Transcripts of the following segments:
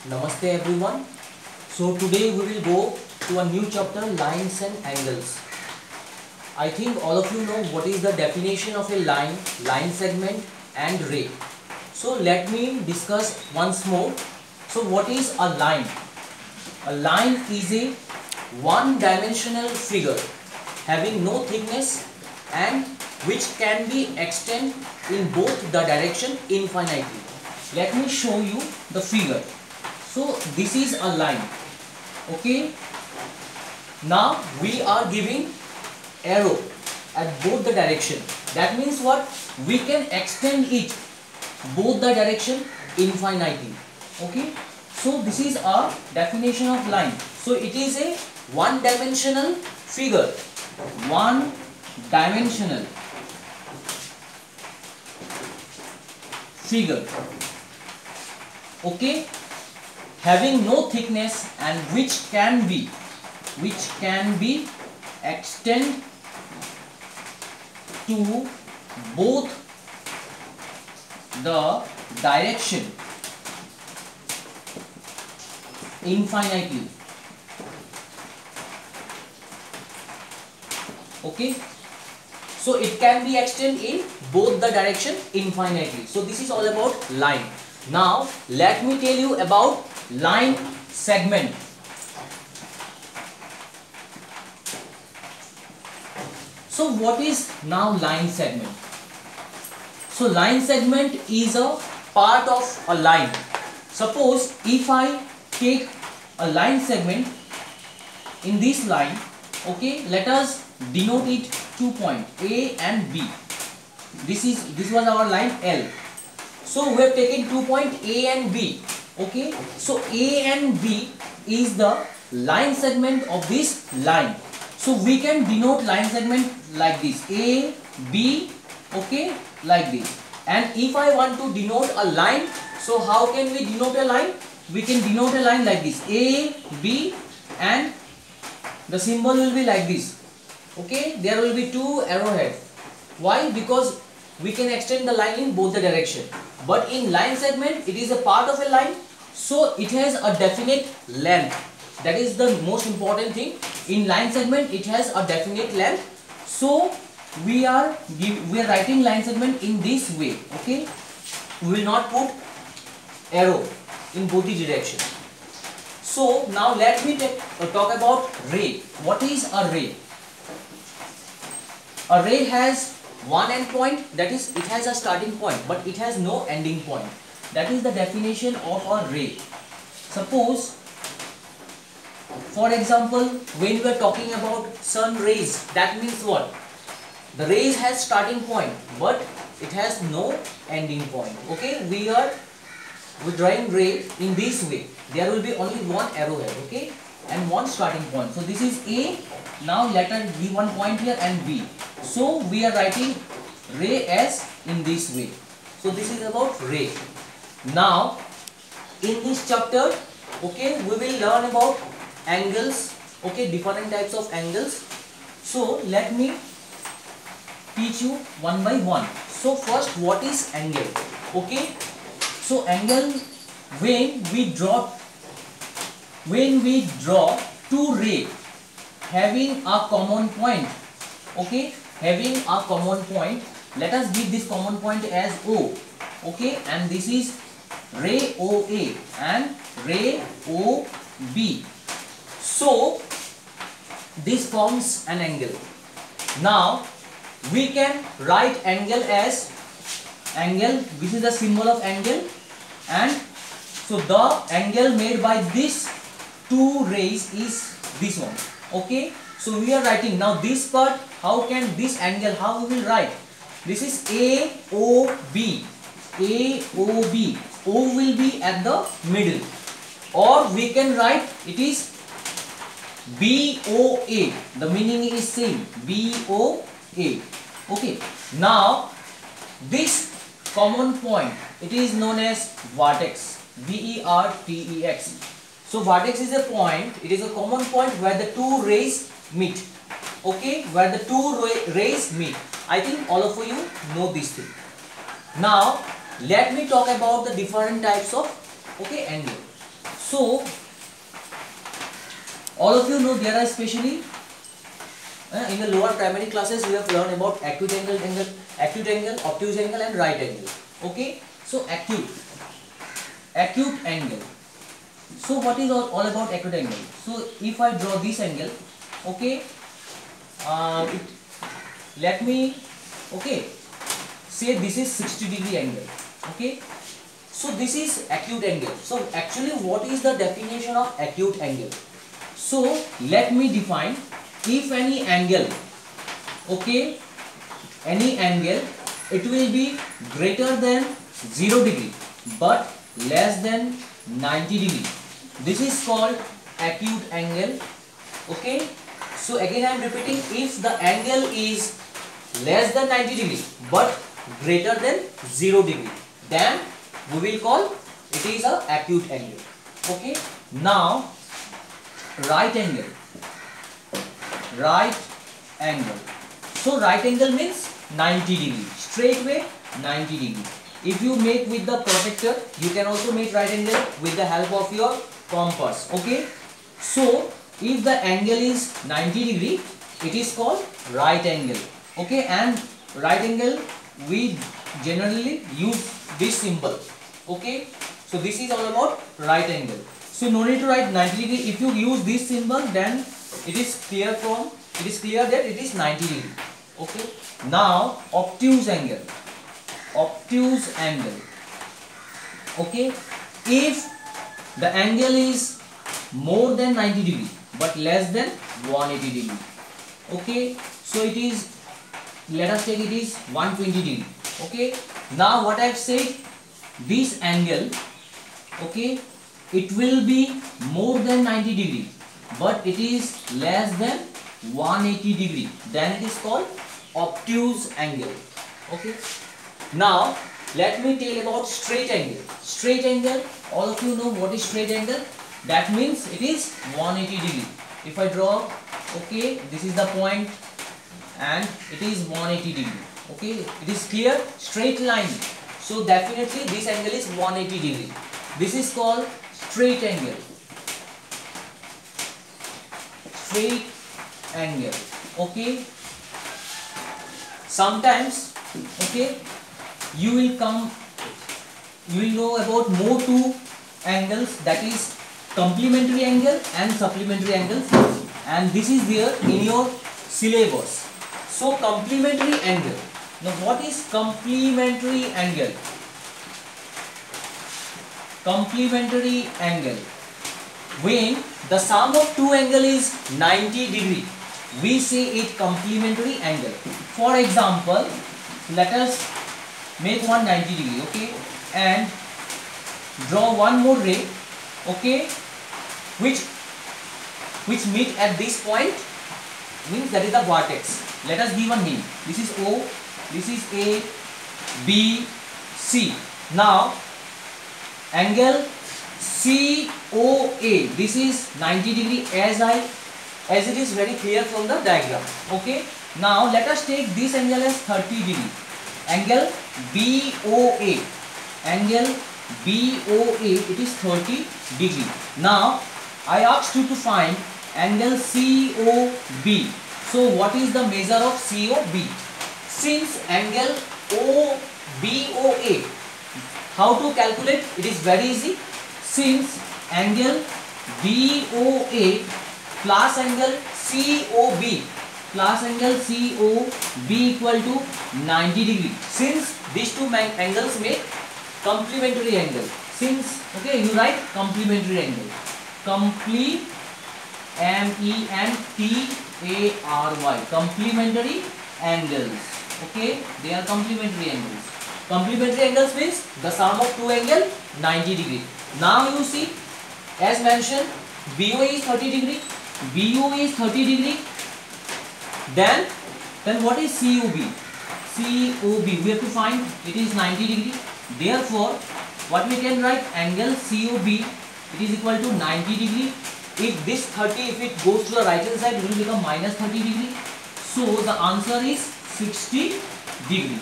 Namaste everyone. So today we will go to a new chapter, lines and angles. I think all of you know what is the definition of a line segment and ray. So let me discuss once more. So what is a line? A line is a one-dimensional figure having no thickness and which can be extended in both the direction infinitely. Let me show you the figure. So this is a line. Okay. Now we are giving arrow at both the direction. That means what? We can extend it both the direction infinitely. Okay. So this is a definition of line. So it is a one-dimensional figure. One-dimensional figure. Okay. Having no thickness and which can be extended to both the direction infinitely. Okay, so it can be extended in both the direction infinitely. So this is all about line. Now let me tell you about line segment. So what is now line segment? So line segment is a part of a line. Suppose if I take a line segment in this line, okay, let us denote it 2 points A and B. This was our line L. So we have taken 2 points A and B. Okay, so A and B is the line segment of this line. So we can denote line segment like this, A, B, okay, like this. And if I want to denote a line, so how can we denote a line? We can denote a line like this, A, B, and the symbol will be like this. Okay, there will be two arrowheads. Why? Because we can extend the line in both the direction. But in line segment, it is a part of a line, so it has a definite length. That is the most important thing. In line segment, it has a definite length. So we are writing line segment in this way. Okay, we will not put arrow in both the direction. So now let me talk about ray. What is a ray? A ray has one end point, that is it has a starting point but it has no ending point. That is the definition of a ray. Suppose, for example, when we are talking about sun rays, that means what? The rays has starting point but it has no ending point. Okay, we are drawing ray in this way. There will be only one arrowhead, okay, and one starting point. So this is A. Now let us give one point here and B. So we are writing ray as in this way. So this is about ray. Now in this chapter, okay, we will learn about angles, okay, different types of angles. So let me teach you one by one. So first, what is angle? Okay, so angle, when we draw two rays having a common point, okay, having a common point, let us give this common point as O, okay, and this is ray OA and ray OB. So this forms an angle. Now we can write angle as angle, this is the symbol of angle, and so the angle made by these two rays is this one. Okay, so we are writing now this part. How can this angle, how we will write? This is AOB. AOB. O will be at the middle, or we can write it is BOA. The meaning is same, BOA. Okay, now this common point, it is known as vertex, VERTEX. So vertex is a point, it is a common point where the two rays meet. Okay, where the two rays meet. I think all of you know this thing. Now let me talk about the different types of angle. So all of you know there are especially in the lower primary classes we have learned about acute angle, obtuse angle and right angle. Okay, so acute angle. So what is all about acute angle? So if I draw this angle, okay, let me, okay, say this is 60-degree angle. Okay, so this is acute angle. So actually what is the definition of acute angle? So let me define, if any angle, okay, any angle, it will be greater than 0 degree but less than 90 degree. This is called acute angle. Okay, so again I am repeating, if the angle is less than 90 degree but greater than 0 degree, then we will call it is a acute angle. Okay, now right angle. So right angle means 90 degree, straight way 90 degree. If you make with the protractor, you can also make right angle with the help of your compass. Okay, so if the angle is 90 degree, it is called right angle. Okay, and right angle we generally use this symbol. Okay, so this is all about right angle. So no need to write 90 degree. If you use this symbol, then it is clear that it is 90 degree. Okay, now obtuse angle. Okay, if the angle is more than 90 degree but less than 180 degree. Okay, so it is, let us take it is 120 degree. Okay, now what I have said, this angle, okay, it will be more than 90 degree but it is less than 180 degree, then it is called obtuse angle. Okay, now let me tell about straight angle. Straight angle, all of you know what is straight angle. That means it is 180 degree. If I draw, okay, this is the point and it is 180 degree. Okay, it is clear, straight line. So definitely this angle is 180 degree. This is called straight angle. Okay, sometimes, okay, you will know about more two angles, that is complementary angle and supplementary angles, and this is there in your syllabus. So complementary angle. Now what is complementary angle? Complementary angle, when the sum of two angle is 90 degree, we say it complementary angle. For example, let us make one 90 degree, okay, and draw one more ray, okay, which meet at this point, means that is the vertex. Let us give a name. This is O, this is A, B, C. Now angle COA, this is 90 degree as it is very clear from the diagram. Okay, now let us take this angle as 30 degree. Angle BOA, it is 30 degree. Now I asked you to find angle COB. So what is the measure of COB? Since angle OBOA, how to calculate? It is very easy. Since angle BOA plus angle COB equal to 90 degree. Since these two angles make complementary angle. Since, okay, you write complementary angle. MENTARY. Complementary angles. Okay, they are complementary angles. Complementary angles means the sum of two angles 90 degree. Now you see, as mentioned, BOA is 30 degree. Then what is COB? We have to find, it is 90 degree. Therefore, what we can write, angle COB, it is equal to 90 degree. If this 30, if it goes to the right hand side, it will become minus 30 degree. So the answer is 60 degree.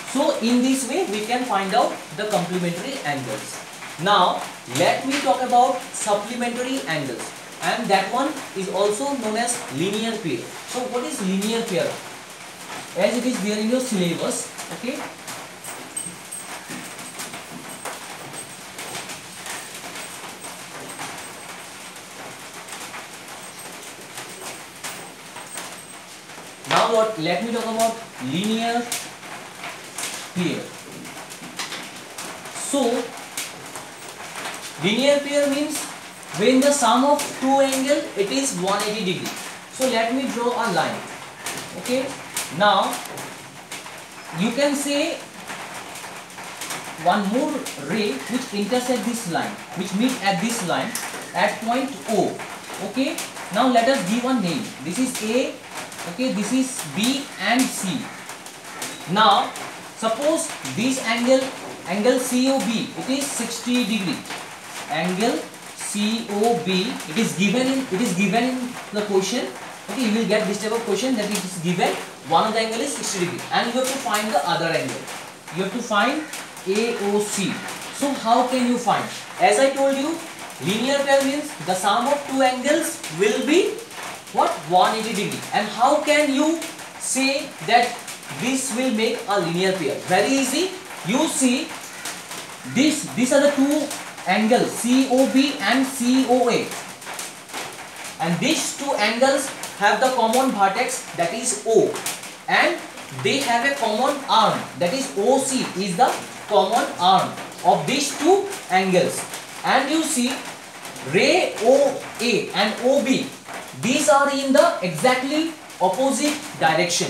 So in this way we can find out the complementary angles. Now let me talk about supplementary angles, and that one is also known as linear pair. So what is linear pair? As it is there in your syllabus, okay. Now what? Let me talk about linear pair. So linear pair means when the sum of two angles it is 180 degree. So let me draw a line. Okay. Now you can say one more ray which intersect this line, which meet at this line at point O. Okay. Now let us give one name. This is A. Okay. This is B and C. Now suppose this angle COB, it is 60 degree. Angle COB, it is given in the question. Okay, you will get this type of question that it is given one of the angle is 60 degree and you have to find the other angle. You have to find AOC. So how can you find? As I told you, linear pair means the sum of two angles will be what? 180 degree. And how can you say that this will make a linear pair? Very easy. You see, these are the two angles COB and COA, and these two angles have the common vertex, that is O, and they have a common arm, that is OC is the common arm of these two angles. And you see ray OA and OB, these are in the exactly opposite direction.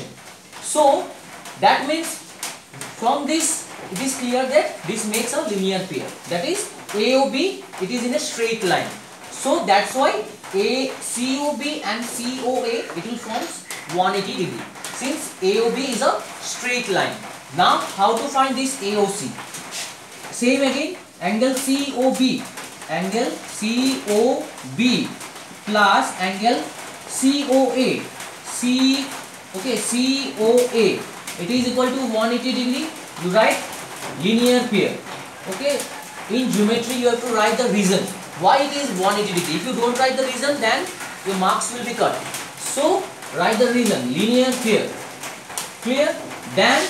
So that means from this it is clear that this makes a linear pair, that is AOB, it is in a straight line. So that's why COB and COA it will form 180 degree, since AOB is a straight line. Now how to find this AOC? Same again, angle COB plus angle COA, COA, it is equal to 180 degree. You write linear pair. Okay, in geometry you have to write the reason why it is 180 degree. If you don't write the reason, then your marks will be cut. So write the reason, linear pair. Clear? Then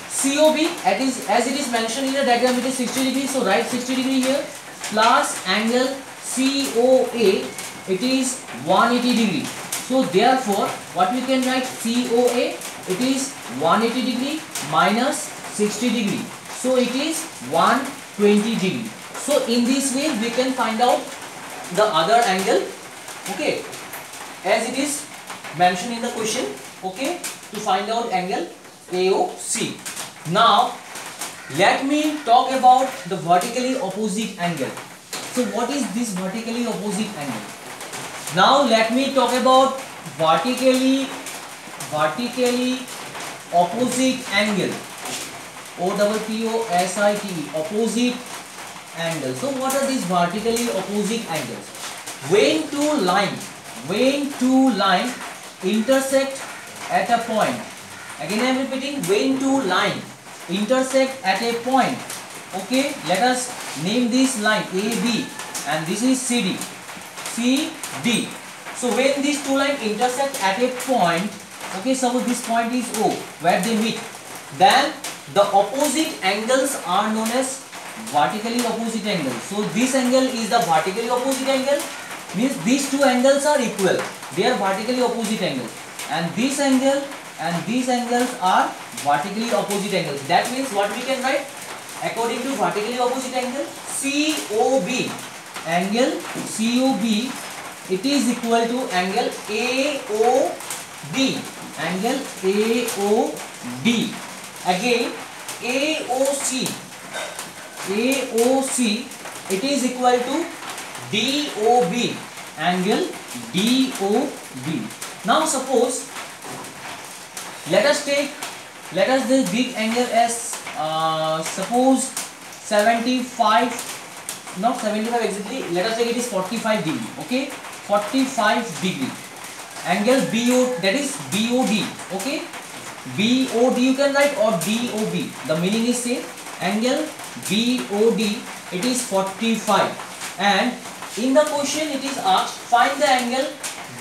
COB, as it is mentioned in the diagram, it is 60 degree. So write 60 degree here, plus angle COA, it is 180 degree. So therefore what we can write, COA, it is 180 degree minus 60 degree. So it is 120 degree. So in this way we can find out the other angle, okay, as it is mentioned in the question, okay, to find out angle AOC. Now let me talk about the vertically opposite angle. So what is this vertically opposite angle? Now let me talk about vertically opposite angle. OPPOSITE, opposite angle. So what are these vertically opposite angles? When two lines intersect at a point. Again I am repeating, when two lines intersect at a point. Okay, let us name this line AB and this is CD. So when these two lines intersect at a point, okay, suppose this point is O, where they meet, then the opposite angles are known as vertically opposite angles. So this angle is the vertically opposite angle, means these two angles are equal, they are vertically opposite angles, and this angle and these angles are vertically opposite angles. That means what we can write, according to vertically opposite angle, COB, angle COB, it is equal to angle AOD, angle AOD. Again AOC, it is equal to DOB, angle DOB. Now suppose let us take this big angle as suppose 75, not 75 exactly, let us take it is 45 degree. Okay, 45 degree. Angle BO, that is BOD. Okay, BOD you can write, or DOB, the meaning is same. Angle BOD it is 45. And in the question it is asked, find the angle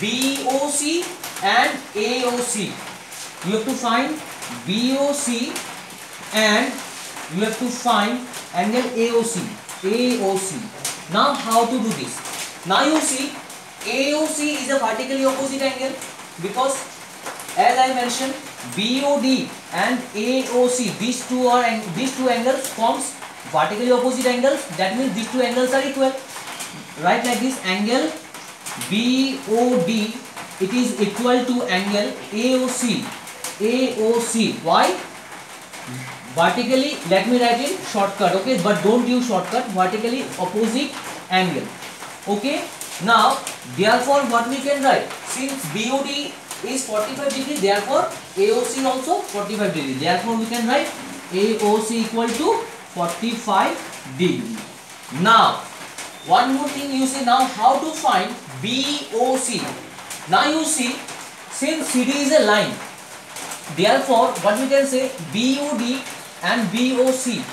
BOC and AOC. You have to find BOC and you have to find angle AOC. Now how to do this? Now you see, AOC is a vertically opposite angle, because as I mentioned, BOD and AOC, these two angles forms vertically opposite angles. That means these two angles are equal. Write like this: angle BOD, it is equal to angle AOC. Why? Vertically, let me write in shortcut, okay, but don't use shortcut. Vertically opposite angle, okay. Now therefore what we can write, since BOD is 45 degree, therefore AOC also 45 degree, therefore we can write AOC equal to 45 degree. Now one more thing you see, now how to find BOC. Now you see, since CD is a line, therefore what we can say, BOD and BOC,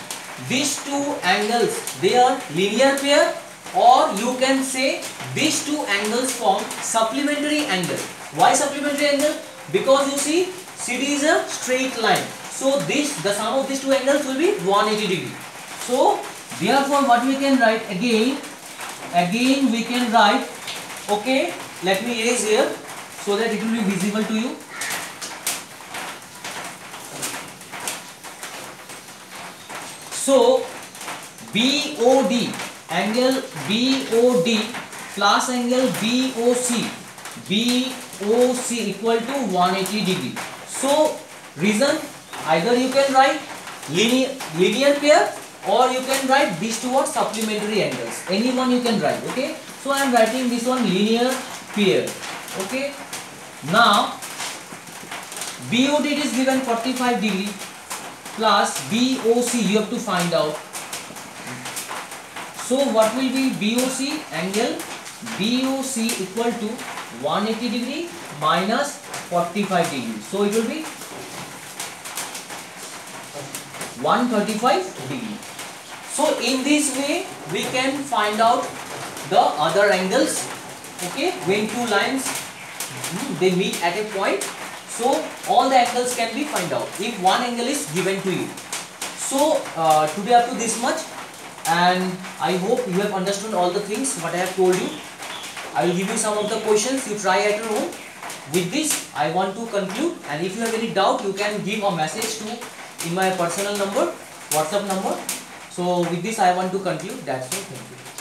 these two angles, they are linear pair, or you can say these two angles form supplementary angle. Why supplementary angle? Because you see, CD is a straight line, so the sum of these two angles will be 180 degree. So therefore what we can write, again we can write, okay, let me erase here so that it will be visible to you. So BOD, angle BOD plus angle BOC equal to 180 degree. So reason, either you can write linear pair, or you can write these two are supplementary angles. Any one you can write, okay. So I am writing this one linear pair, okay. Now BOD is given 45 degree plus BOC you have to find out. So what will be BOC? Angle BOC equal to 180 degree minus 45 degree. So it will be 135 degree. So in this way we can find out the other angles, okay, when two lines they meet at a point. So all the angles can be find out if one angle is given to you. So today up to this much, and I hope you have understood all the things what I have told you. I will give you some of the questions, you try at your home. With this I want to conclude, and if you have any doubt you can give a message to in my personal number, WhatsApp number. So with this I want to conclude. That's all. Thank you.